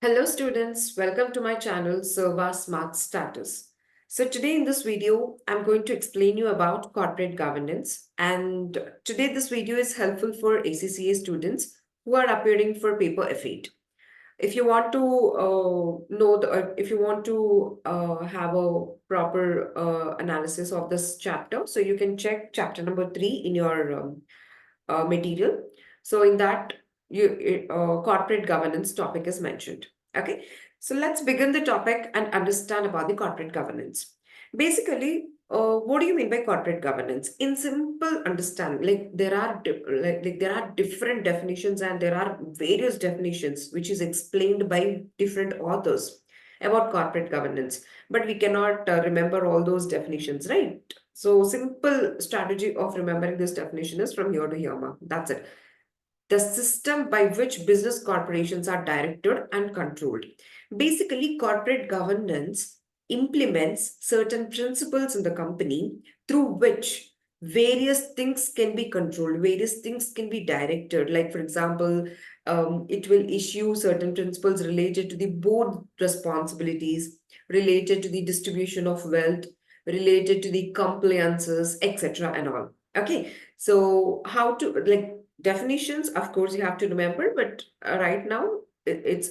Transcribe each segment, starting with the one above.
Hello students, welcome to my channel SARVA SMART STARTERS. So today in this video, I'm going to explain you about corporate governance, and today this video is helpful for ACCA students who are appearing for paper F8. If you want to if you want to have a proper analysis of this chapter, so you can check chapter number 3 in your material. So in that, corporate governance topic is mentioned. Okay, so let's begin the topic and understand about the corporate governance. Basically, what do you mean by corporate governance? In simple understanding, like there are different definitions and there are various definitions which is explained by different authors about corporate governance, but we cannot remember all those definitions, right? So simple strategy of remembering this definition is from here to here, ma. That's it. The system by which business corporations are directed and controlled. Basically, corporate governance implements certain principles in the company through which various things can be controlled, various things can be directed. Like, for example, it will issue certain principles related to the board responsibilities, related to the distribution of wealth, related to the compliances, etc. and all. Okay, so how to like definitions, of course, you have to remember, but right now it's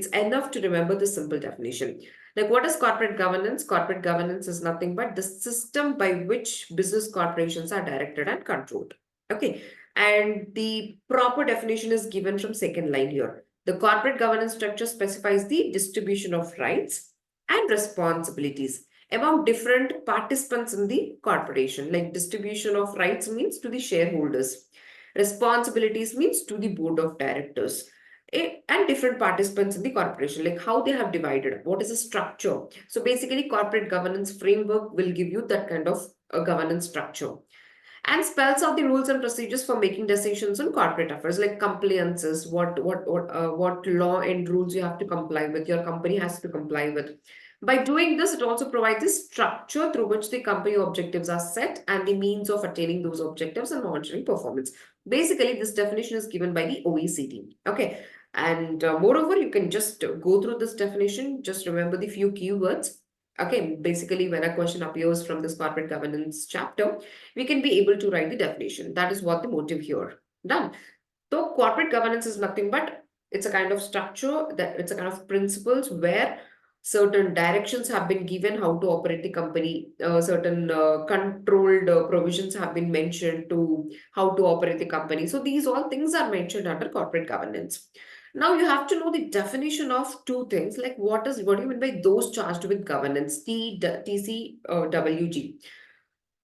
enough to remember the simple definition. Like, what is corporate governance? Corporate governance is nothing but the system by which business corporations are directed and controlled. Okay, and the proper definition is given from second line here. The corporate governance structure specifies the distribution of rights and responsibilities among different participants in the corporation. Like, distribution of rights means to the shareholders, responsibilities means to the board of directors, and different participants in the corporation, like how they have divided, what is the structure. So basically, corporate governance framework will give you that kind of a governance structure and spells out the rules and procedures for making decisions on corporate affairs, like compliances, what law and rules you have to comply with, your company has to comply with. By doing this, it also provides the structure through which the company objectives are set and the means of attaining those objectives and monitoring performance. Basically, this definition is given by the OECD. Okay. And moreover, you can just go through this definition, just remember the few keywords. Okay, basically, when a question appears from this corporate governance chapter, we can be able to write the definition. That is what the motive here. Done. So corporate governance is nothing but it's a kind of structure, that it's a kind of principles where certain directions have been given how to operate the company, certain controlled provisions have been mentioned to how to operate the company. So these all things are mentioned under corporate governance. Now you have to know the definition of two things, like what do you mean by those charged with governance, TCWG.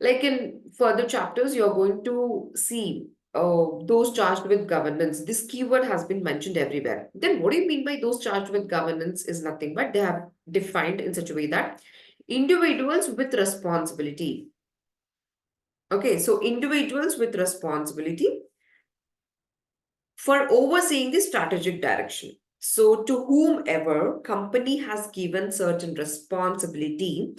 Like in further chapters, you're going to see those charged with governance. This keyword has been mentioned everywhere. Then what do you mean by those charged with governance is nothing but they have defined in such a way that individuals with responsibility. Okay, so individuals with responsibility for overseeing the strategic direction. So to whomever company has given certain responsibility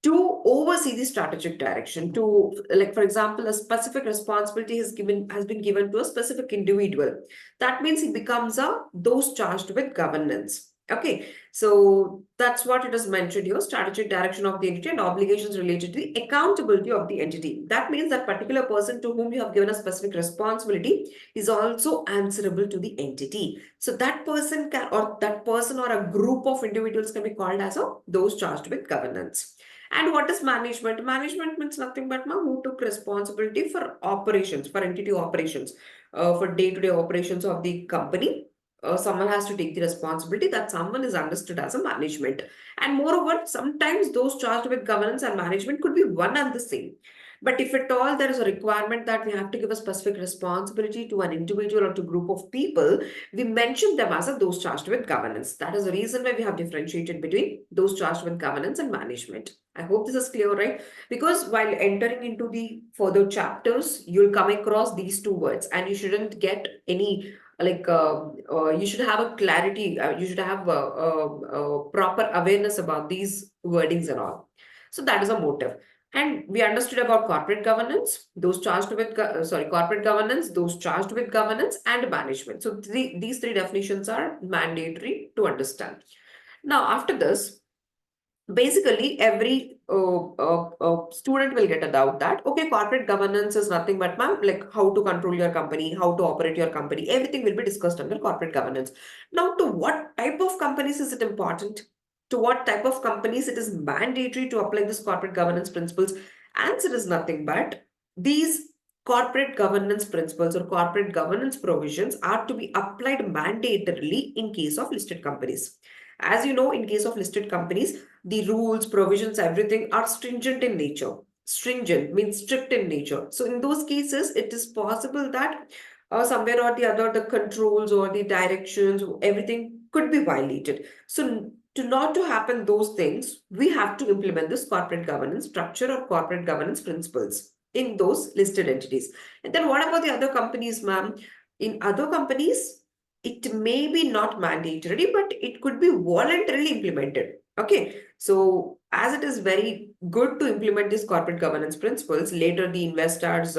to oversee the strategic direction, to, like, for example, a specific responsibility has been given to a specific individual. That means he becomes those charged with governance. Okay, so that's what it is mentioned here, strategic direction of the entity and obligations related to the accountability of the entity. That means that particular person to whom you have given a specific responsibility is also answerable to the entity. So that person or a group of individuals can be called as those charged with governance. And what is management? Management means nothing but who took responsibility for operations, for entity operations, for day-to-day operations of the company. Someone has to take the responsibility. That someone is understood as a management. And moreover, sometimes those charged with governance and management could be one and the same. But if at all there is a requirement that we have to give a specific responsibility to an individual or to group of people, we mention them as those charged with governance. That is the reason why we have differentiated between those charged with governance and management. I hope this is clear, right? Because while entering into the further chapters, you'll come across these two words and you shouldn't get any you should have a clarity, you should have a proper awareness about these wordings and all. So that is a motive. And we understood about corporate governance, those charged with, corporate governance, those charged with governance, and management. So these three definitions are mandatory to understand. Now, after this, basically every student will get a doubt that, okay, corporate governance is nothing but, ma'am, like how to control your company, how to operate your company, everything will be discussed under corporate governance. Now, to what type of companies is it important? To what type of companies it is mandatory to apply this corporate governance principles? Answer is nothing but these corporate governance principles or corporate governance provisions are to be applied mandatorily in case of listed companies. As you know, in case of listed companies, the rules, provisions, everything are stringent in nature. Stringent means strict in nature. So in those cases, it is possible that somewhere or the other, the controls or the directions, everything could be violated. So to not to happen those things, we have to implement this corporate governance structure or corporate governance principles in those listed entities. And then what about the other companies, ma'am? In other companies, it may be not mandatory, but it could be voluntarily implemented. Okay, so as it is very good to implement these corporate governance principles, later the investors'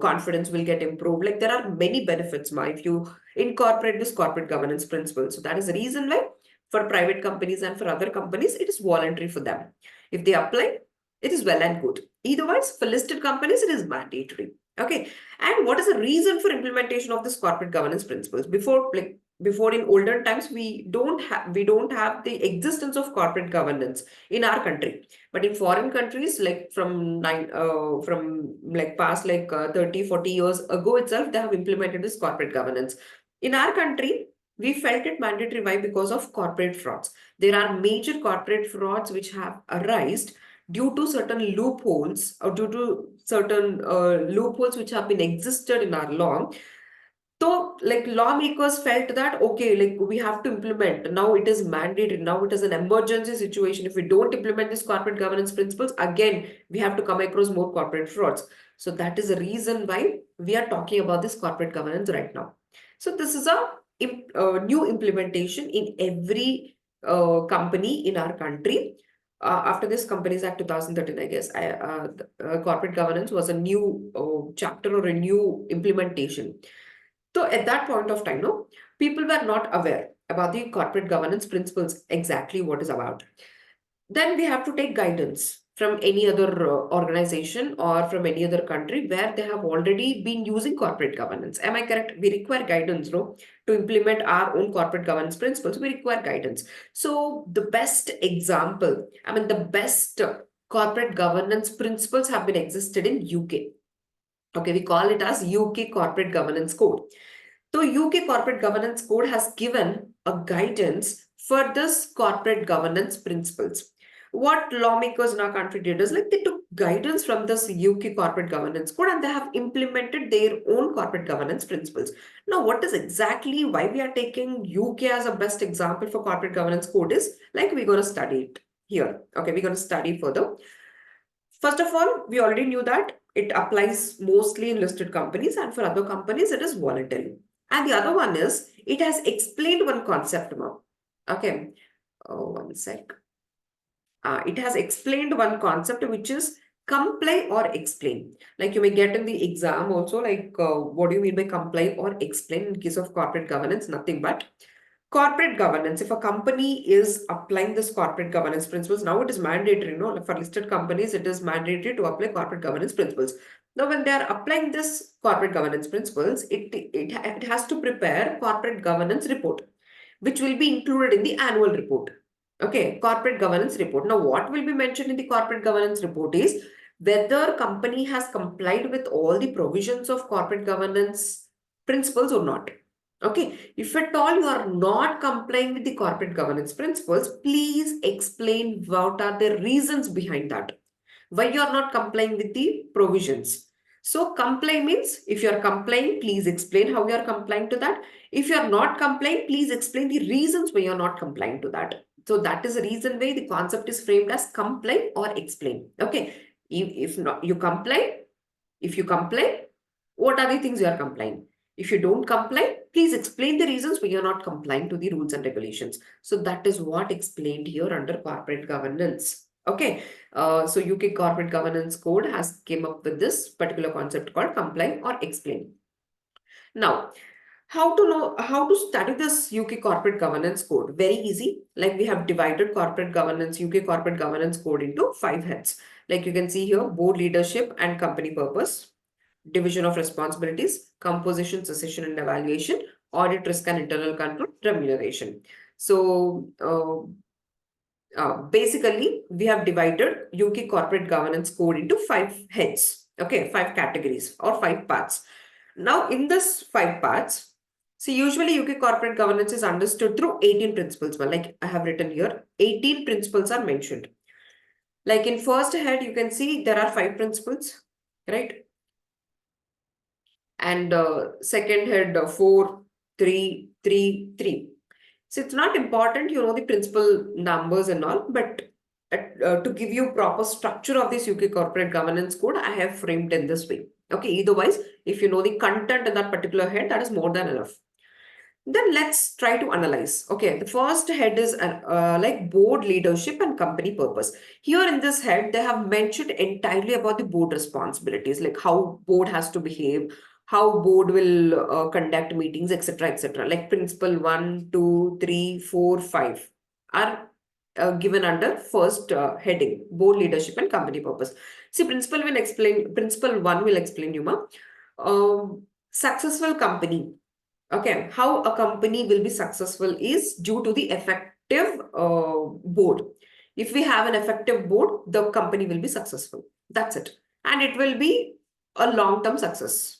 confidence will get improved. Like there are many benefits, ma, if you incorporate this corporate governance principles. So that is the reason why for private companies and for other companies, it is voluntary for them. If they apply, it is well and good. Otherwise, for listed companies, it is mandatory. Okay, and what is the reason for implementation of this corporate governance principles? Before in olden times, we don't have the existence of corporate governance in our country. But in foreign countries, like from like past 30, 40 years ago itself, they have implemented this corporate governance. In our country, we felt it mandatory. Why? Because of corporate frauds. There are major corporate frauds which have arisen due to certain loopholes or due to certain loopholes which have been existed in our law. So, like lawmakers felt that, okay, like we have to implement. Now it is mandated. Now it is an emergency situation. If we don't implement these corporate governance principles, again, we have to come across more corporate frauds. So that is the reason why we are talking about this corporate governance right now. So this is a new implementation in every company in our country. After this Companies Act 2013, I guess, corporate governance was a new chapter or a new implementation. So at that point of time, no, people were not aware about the corporate governance principles, exactly what is about. Then we have to take guidance from any other organization or from any other country where they have already been using corporate governance. Am I correct? We require guidance, no, to implement our own corporate governance principles. We require guidance. So the best example, I mean, the best corporate governance principles have been existed in UK. Okay, we call it as UK Corporate Governance Code. So UK Corporate Governance Code has given a guidance for this corporate governance principles. What lawmakers in our country did is like they took guidance from this UK Corporate Governance Code and they have implemented their own corporate governance principles. Now, what is exactly why we are taking UK as a best example for corporate governance code is like we're going to study it here. Okay, we're going to study further. First of all, we already knew that it applies mostly in listed companies and for other companies, it is voluntary. And the other one is, it has explained one concept more. Okay, one sec. It has explained one concept which is comply or explain. Like you may get in the exam also, like what do you mean by comply or explain in case of corporate governance? Nothing but corporate governance. If a company is applying this corporate governance principles, now it is mandatory, for listed companies, it is mandatory to apply corporate governance principles. Now, when they are applying this corporate governance principles, it has to prepare corporate governance report, which will be included in the annual report. Okay, corporate governance report. Now, what will be mentioned in the corporate governance report is whether company has complied with all the provisions of corporate governance principles or not. Okay, if at all you are not complying with the corporate governance principles, please explain what are the reasons behind that. Why you are not complying with the provisions. So comply means if you are complying, please explain how you are complying to that. If you are not complying, please explain the reasons why you are not complying to that. So that is the reason why the concept is framed as comply or explain. Okay, if not you comply, if you comply, what are the things you are complying? If you don't comply, please explain the reasons why you're not complying to the rules and regulations. So that is what explained here under corporate governance. Okay, so UK Corporate Governance Code has came up with this particular concept called comply or explain. Now, how to study this UK Corporate Governance Code? Very easy. Like we have divided corporate governance, UK Corporate Governance Code into 5 heads. Like you can see here, board leadership and company purpose, division of responsibilities, composition, succession and evaluation, audit, risk and internal control, remuneration. So basically, we have divided UK Corporate Governance Code into 5 heads. Okay, 5 categories or 5 parts. Now, in this 5 parts, see, usually UK corporate governance is understood through 18 principles. Well, like I have written here, 18 principles are mentioned. Like in first head, you can see there are 5 principles, right? And second head, 4, 3, 3, 3. So it's not important, the principal numbers and all, but to give you proper structure of this UK corporate governance code, I have framed in this way. Okay, eitherwise, if you know the content in that particular head, that is more than enough. Then let's try to analyze. Okay, the first head is like board leadership and company purpose. Here in this head, they have mentioned entirely about the board responsibilities, like how board has to behave, how board will conduct meetings, etc., etc. Like principle 1, 2, 3, 4, 5 are given under first heading, board leadership and company purpose. See, principle 1 will explain you, ma. Successful company. Okay, how a company will be successful is due to the effective board. If we have an effective board, the company will be successful. That's it. And it will be a long-term success.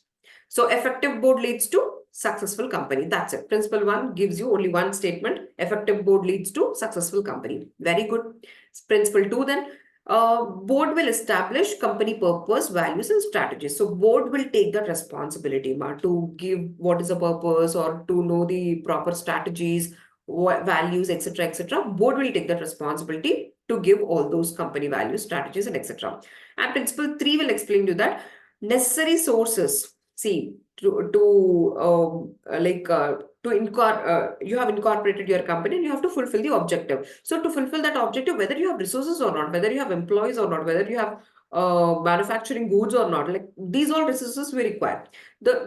So effective board leads to successful company. That's it. Principle 1 gives you only one statement. Effective board leads to successful company. Very good. Principle 2 then, board will establish company purpose, values, and strategies. So board will take that responsibility, to give what is the purpose or to know the proper strategies, values, etc., etc. Board will take that responsibility to give all those company values, strategies, and etc. And principle 3 will explain to you that necessary sources. See, you have incorporated your company and you have to fulfill the objective. So to fulfill that objective, whether you have resources or not, whether you have employees or not, whether you have manufacturing goods or not, like these all resources we require.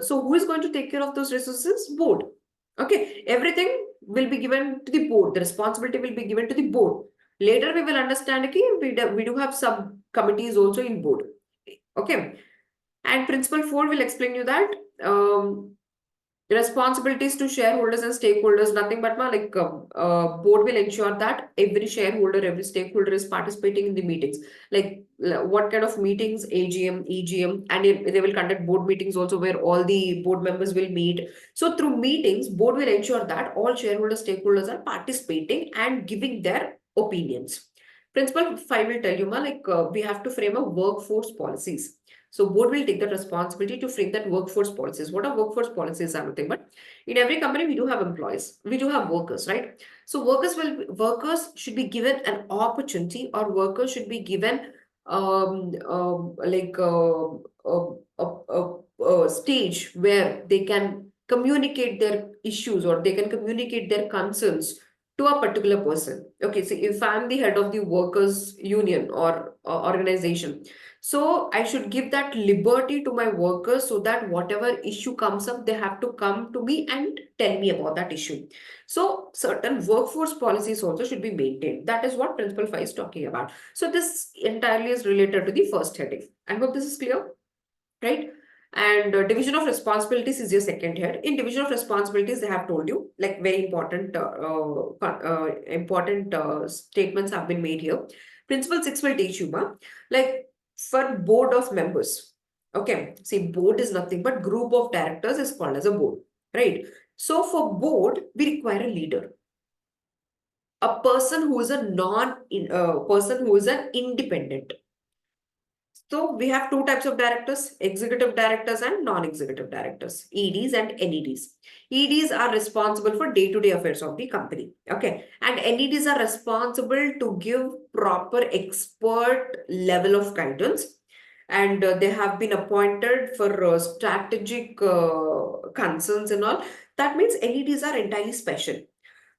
So who is going to take care of those resources? Board. Okay, everything will be given to the board. The responsibility will be given to the board. Later we will understand, okay, we do have sub committees also in board. Okay. And principle 4 will explain you that responsibilities to shareholders and stakeholders, nothing but board will ensure that every shareholder, every stakeholder is participating in the meetings. Like what kind of meetings? AGM, EGM, and they will conduct board meetings also where all the board members will meet. So through meetings, board will ensure that all shareholders, stakeholders are participating and giving their opinions. Principle 5 will tell you, we have to frame a workforce policies. So board will take the responsibility to frame that workforce policies. What are workforce policies are nothing but in every company we do have employees, we do have workers, right? So workers should be given an opportunity, or workers should be given like a stage where they can communicate their issues or they can communicate their concerns to a particular person. Okay, so if I'm the head of the workers union or organization, so I should give that liberty to my workers so that whatever issue comes up, they have to come to me and tell me about that issue. So certain workforce policies also should be maintained. That is what Principle 5 is talking about. So this entirely is related to the first heading. I hope this is clear, right? And division of responsibilities is your second head. In division of responsibilities, they have told you like very important statements have been made here. Principle 6 will teach you, like for board of members. Okay, see, board is nothing but group of directors is called as a board, right? So for board, we require a leader, a person who is a person who is an independent. So we have two types of directors, executive directors and non-executive directors, EDs and NEDs. EDs are responsible for day-to-day affairs of the company. Okay. And NEDs are responsible to give proper expert level of guidance. And they have been appointed for strategic concerns and all. That means NEDs are entirely special.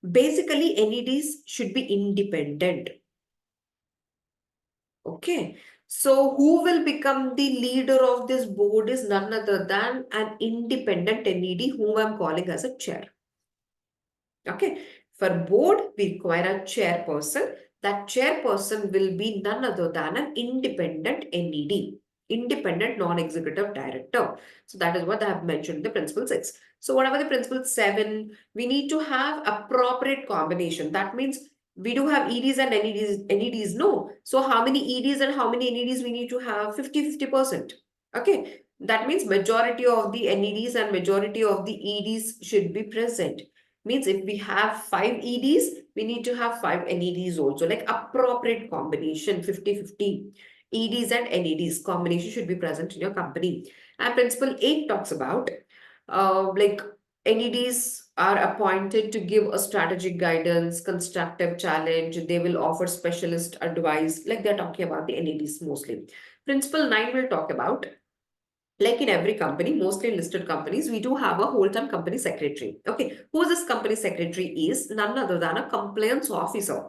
Basically, NEDs should be independent. Okay. So who will become the leader of this board is none other than an independent NED whom I'm calling as a chair. Okay. For board, we require a chairperson. That chairperson will be none other than an independent NED, independent non-executive director. So that is what I have mentioned in the principle 6. So whatever the principle 7, we need to have appropriate combination. That means we do have EDs and NEDs, no. So how many EDs and how many NEDs we need to have? 50-50%. Okay. That means majority of the NEDs and majority of the EDs should be present. Means if we have 5 EDs, we need to have 5 NEDs also, like appropriate combination, 50-50. EDs and NEDs combination should be present in your company. And principle 8 talks about like NEDs are appointed to give a strategic guidance, constructive challenge. They will offer specialist advice, like they're talking about the NEDs mostly. Principle 9 will talk about, like in every company, mostly listed companies, we do have a whole-time company secretary. Okay, who this company secretary is? None other than a compliance officer,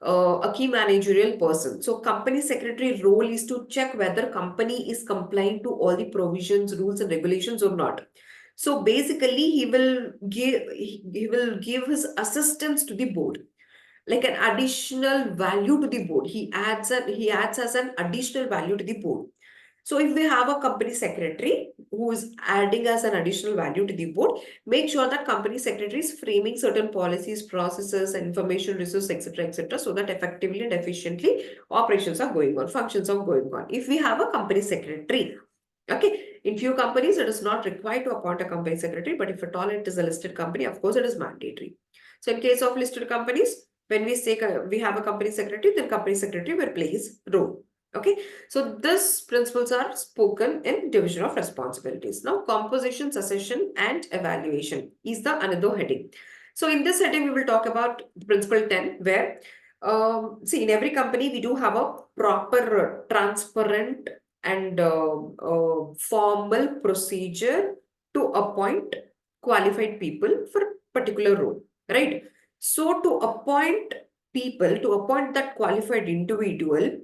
a key managerial person. So company secretary role is to check whether company is complying to all the provisions, rules and regulations or not. So basically, he will give his assistance to the board, like an additional value to the board. He adds as an additional value to the board. So if we have a company secretary who is adding as an additional value to the board, make sure that company secretary is framing certain policies, processes, information resources, etc., so that effectively and efficiently operations are going on, functions are going on. If we have a company secretary, okay, in few companies it is not required to appoint a company secretary, but if at all it is a listed company, of course it is mandatory. So in case of listed companies, when we say we have a company secretary, then company secretary will play his role. Okay, so these principles are spoken in division of responsibilities. Now, composition, succession, and evaluation is the another heading. So in this heading, we will talk about principle 10, where see, in every company we do have a proper, transparent, and formal procedure to appoint qualified people for particular role, right? So to appoint people, to appoint that qualified individual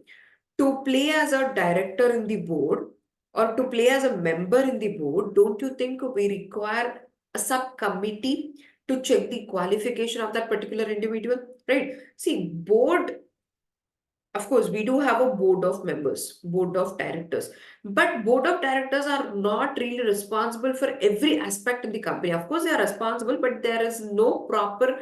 to play as a director in the board or to play as a member in the board, don't you think we require a subcommittee to check the qualification of that particular individual, right? See, board, of course, we do have a board of members, board of directors, but board of directors are not really responsible for every aspect in the company. Of course, they are responsible, but there is no proper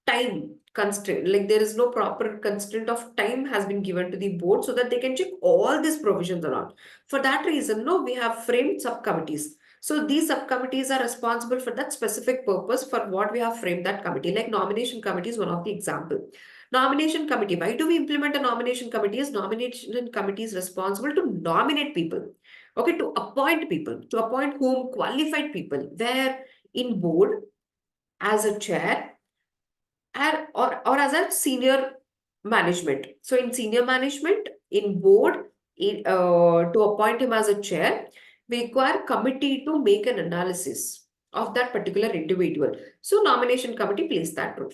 time constraint. Like there is no proper constraint of time has been given to the board so that they can check all these provisions or not. For that reason, no, we have framed subcommittees. So these subcommittees are responsible for that specific purpose for what we have framed that committee. Like nomination committee is one of the example. Nomination committee. Why do we implement a nomination committee? Is nomination committee is responsible to nominate people. Okay, to appoint people, to appoint whom? Qualified people. Where in board, as a chair, or as a senior management. So in senior management, in board, to appoint him as a chair, we require committee to make an analysis of that particular individual. So nomination committee plays that role.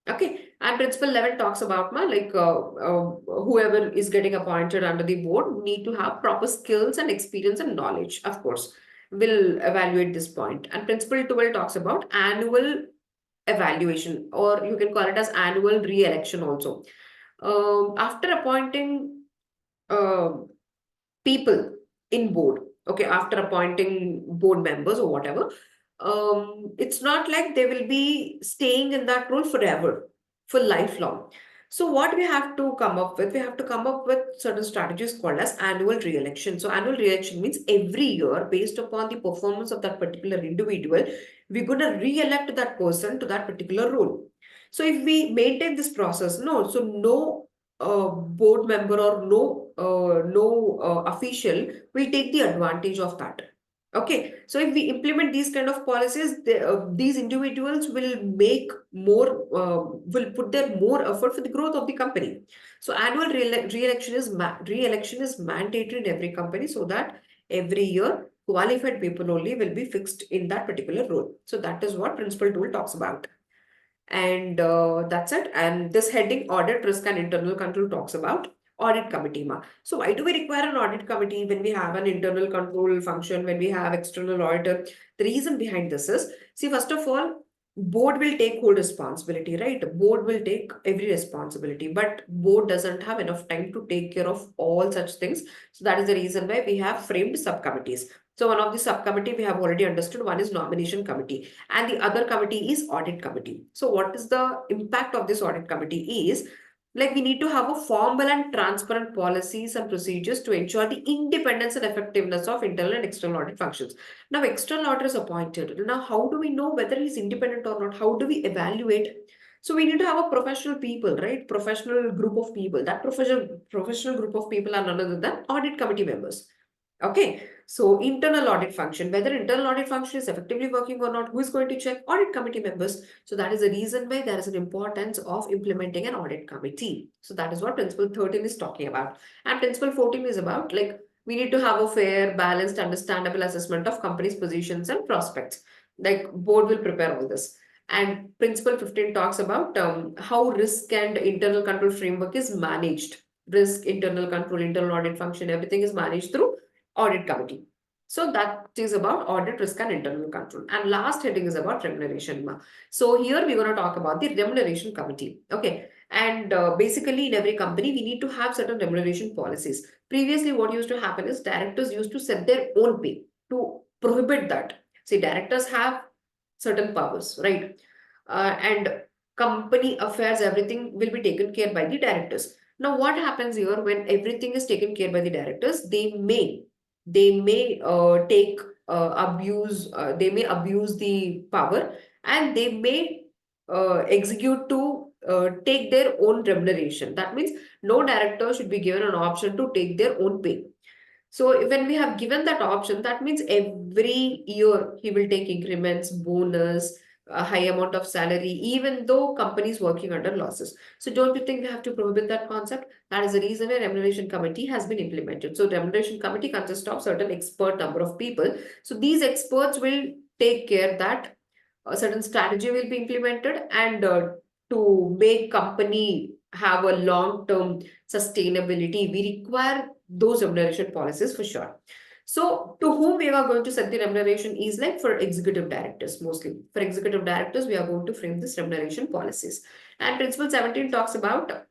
Okay, and principle 11 talks about whoever is getting appointed under the board need to have proper skills and experience and knowledge. Of course, we'll evaluate this point. And principle 12 talks about annual evaluation, or you can call it as annual re-election also. After appointing uh, people in board, okay, after appointing board members or whatever, it's not like they will be staying in that role forever, for lifelong. So what we have to come up with, we have to come up with certain strategies called as annual re-election. So annual re-election means every year, based upon the performance of that particular individual, we're going to re-elect that person to that particular role. So if we maintain this process, no, so no board member or no official will take the advantage of that. Okay, so if we implement these kind of policies, these individuals will make more, will put their more effort for the growth of the company. So annual re-election is mandatory in every company, so that every year qualified people only will be fixed in that particular role. So that is what Principle 12 talks about. And that's it. And this heading, audit, risk and internal control, talks about Audit committee. Ma. So why do we require an audit committee when we have an internal control function, when we have external auditor? The reason behind this is, see, first of all, board will take whole responsibility, right? Board will take every responsibility, but board doesn't have enough time to take care of all such things. So that is the reason why we have framed subcommittees. So one of the subcommittee we have already understood, one is nomination committee and the other committee is audit committee. So what is the impact of this audit committee is, like, we need to have a formal and transparent policies and procedures to ensure the independence and effectiveness of internal and external audit functions. Now, external auditor is appointed. Now, how do we know whether he's independent or not? How do we evaluate? So we need to have a professional people, right? Professional group of people. That professional group of people are none other than audit committee members. Okay, so internal audit function, whether internal audit function is effectively working or not, who is going to check? Audit committee members. So that is the reason why there is an importance of implementing an audit committee. So that is what principle 13 is talking about. And principle 14 is about, like, we need to have a fair, balanced, understandable assessment of company's positions and prospects. Like, board will prepare all this. And principle 15 talks about how risk and internal control framework is managed. Risk, internal control, internal audit function, everything is managed through audit committee. So that is about audit, risk and internal control. And last heading is about remuneration. So here we're going to talk about the remuneration committee. Okay. And basically in every company, we need to have certain remuneration policies. Previously, what used to happen is directors used to set their own pay to prohibit that. See, directors have certain powers, right? And company affairs, everything will be taken care by the directors. Now, what happens here when everything is taken care by the directors? They may take abuse they may abuse the power, and they may execute to take their own remuneration. That means no director should be given an option to take their own pay. So when we have given that option, that means every year he will take increments, bonus, a high amount of salary, even though company is working under losses. So don't you think we have to prohibit that concept? That is the reason why remuneration committee has been implemented. So remuneration committee consists of certain expert number of people. So these experts will take care that a certain strategy will be implemented, and to make company have a long-term sustainability, we require those remuneration policies for sure. So to whom we are going to set the remuneration is like for executive directors mostly. For executive directors, we are going to frame this remuneration policies. And principle 17 talks about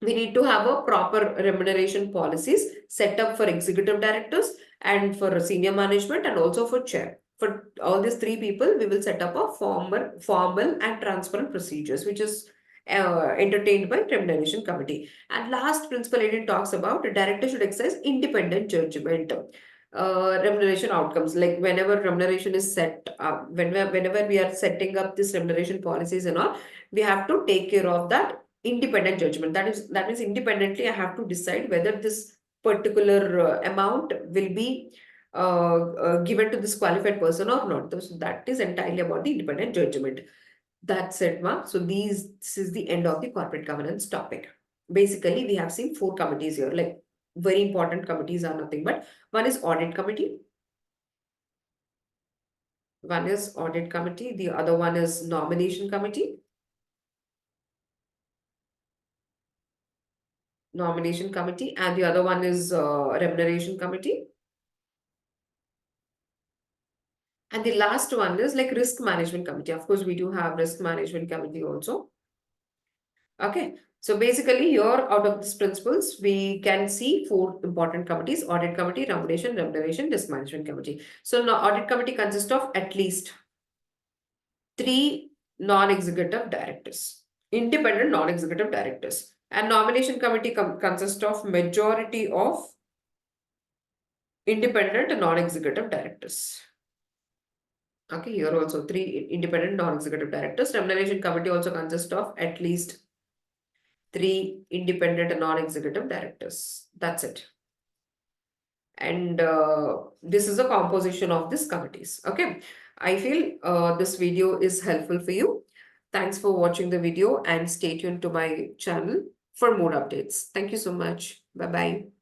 we need to have a proper remuneration policies set up for executive directors and for senior management and also for chair. For all these three people, we will set up a formal and transparent procedures, which is entertained by remuneration committee. And last principle 18 talks about the director should exercise independent judgment. Remuneration outcomes, like whenever remuneration is set up, whenever we are setting up this remuneration policies and all, we have to take care of that independent judgment. That means independently I have to decide whether this particular amount will be given to this qualified person or not. So that is entirely about the independent judgment. That's it, Ma. So this is the end of the corporate governance topic. Basically, we have seen four committees here. Like, very important committees are nothing but one is audit committee. One is audit committee. The other one is nomination committee. Nomination committee. And the other one is remuneration committee. And the last one is like risk management committee. Of course, we do have risk management committee also. Okay. So basically here out of these principles, we can see four important committees: audit committee, remuneration, risk management committee. So now audit committee consists of at least three non-executive directors, independent non-executive directors. And nomination committee consists of majority of independent non-executive directors. Okay, here also three independent non-executive directors. Remuneration committee also consists of at least three independent and non-executive directors. That's it. And this is a composition of these committees. Okay, I feel this video is helpful for you. Thanks for watching the video and stay tuned to my channel for more updates. Thank you so much. Bye-bye.